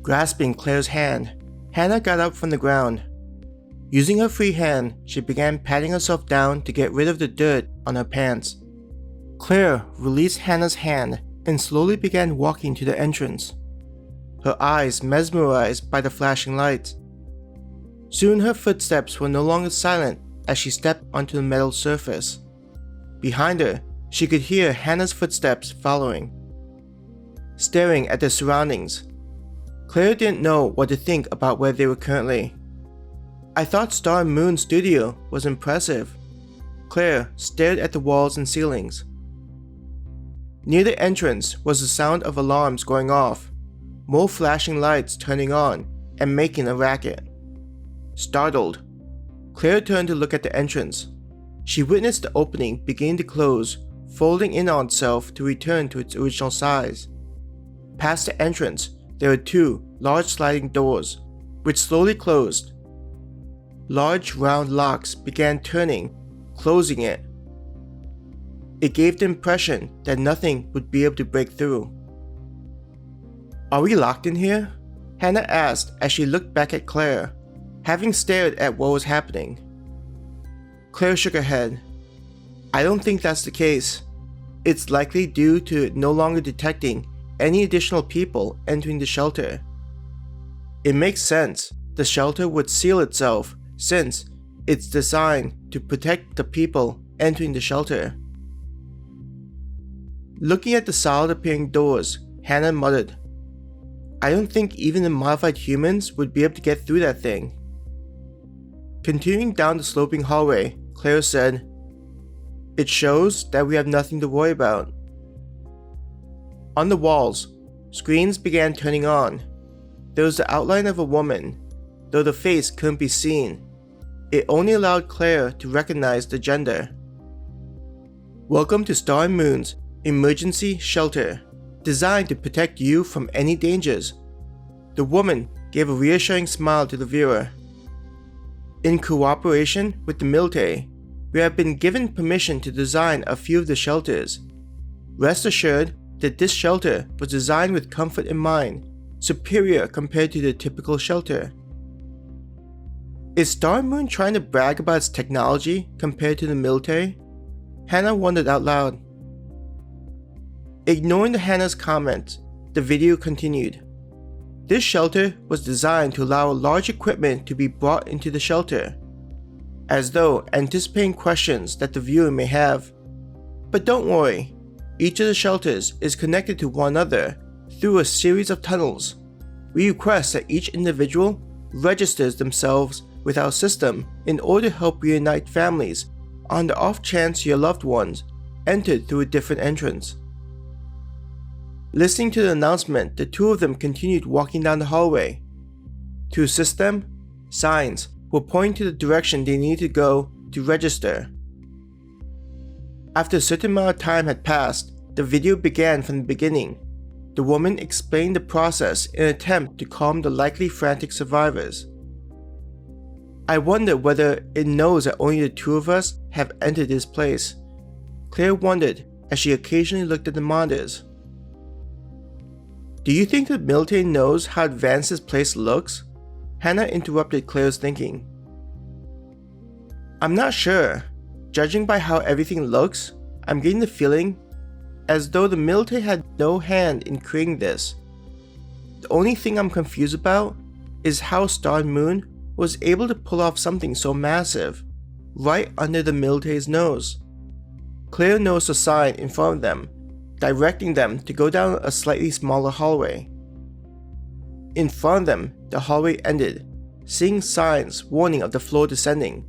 Grasping Claire's hand, Hannah got up from the ground. Using her free hand, she began patting herself down to get rid of the dirt on her pants. Claire released Hannah's hand and slowly began walking to the entrance, her eyes mesmerized by the flashing lights. Soon her footsteps were no longer silent as she stepped onto the metal surface. Behind her, she could hear Hannah's footsteps following. Staring at the surroundings, Claire didn't know what to think about where they were currently. "I thought Star and Moon Studio was impressive." Claire stared at the walls and ceilings. Near the entrance was the sound of alarms going off, more flashing lights turning on and making a racket. Startled, Claire turned to look at the entrance. She witnessed the opening begin to close, folding in on itself to return to its original size. Past the entrance, there were two large sliding doors, which slowly closed. Large round locks began turning, closing it. It gave the impression that nothing would be able to break through. "Are we locked in here?" Hannah asked as she looked back at Claire, having stared at what was happening. Claire shook her head. "I don't think that's the case. It's likely due to it no longer detecting any additional people entering the shelter. It makes sense. The shelter would seal itself since it's designed to protect the people entering the shelter." Looking at the solid appearing doors, Hannah muttered, "I don't think even the modified humans would be able to get through that thing." Continuing down the sloping hallway, Claire said, "It shows that we have nothing to worry about." On the walls, screens began turning on. There was the outline of a woman, though the face couldn't be seen. It only allowed Claire to recognize the gender. "Welcome to Star and Moon's emergency shelter, designed to protect you from any dangers." The woman gave a reassuring smile to the viewer. "In cooperation with the military, we have been given permission to design a few of the shelters. Rest assured that this shelter was designed with comfort in mind, superior compared to the typical shelter." Is Star and Moon trying to brag about its technology compared to the military? Hannah wondered out loud. Ignoring Hannah's comment, the video continued. This shelter was designed to allow large equipment to be brought into the shelter, as though anticipating questions that the viewer may have. But don't worry, each of the shelters is connected to one another through a series of tunnels. We request that each individual registers themselves with our system in order to help reunite families on the off chance your loved ones entered through a different entrance. Listening to the announcement, the two of them continued walking down the hallway. To assist them, signs were pointing to the direction they needed to go to register. After a certain amount of time had passed, the video began from the beginning. The woman explained the process in an attempt to calm the likely frantic survivors. I wonder whether it knows that only the two of us have entered this place. Claire wondered as she occasionally looked at the monitors. Do you think the military knows how advanced this place looks? Hannah interrupted Claire's thinking. I'm not sure. Judging by how everything looks, I'm getting the feeling as though the military had no hand in creating this. The only thing I'm confused about is how Star and Moon was able to pull off something so massive, right under the military's nose. Claire noticed a sign in front of them, directing them to go down a slightly smaller hallway. In front of them, the hallway ended, seeing signs warning of the floor descending.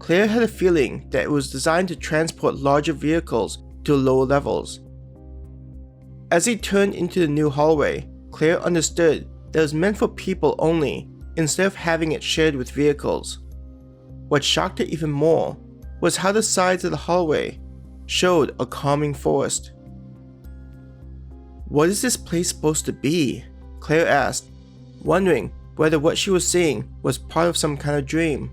Claire had a feeling that it was designed to transport larger vehicles to lower levels. As they turned into the new hallway, Claire understood that it was meant for people only instead of having it shared with vehicles. What shocked her even more was how the sides of the hallway showed a calming forest. What is this place supposed to be? Claire asked, wondering whether what she was seeing was part of some kind of dream.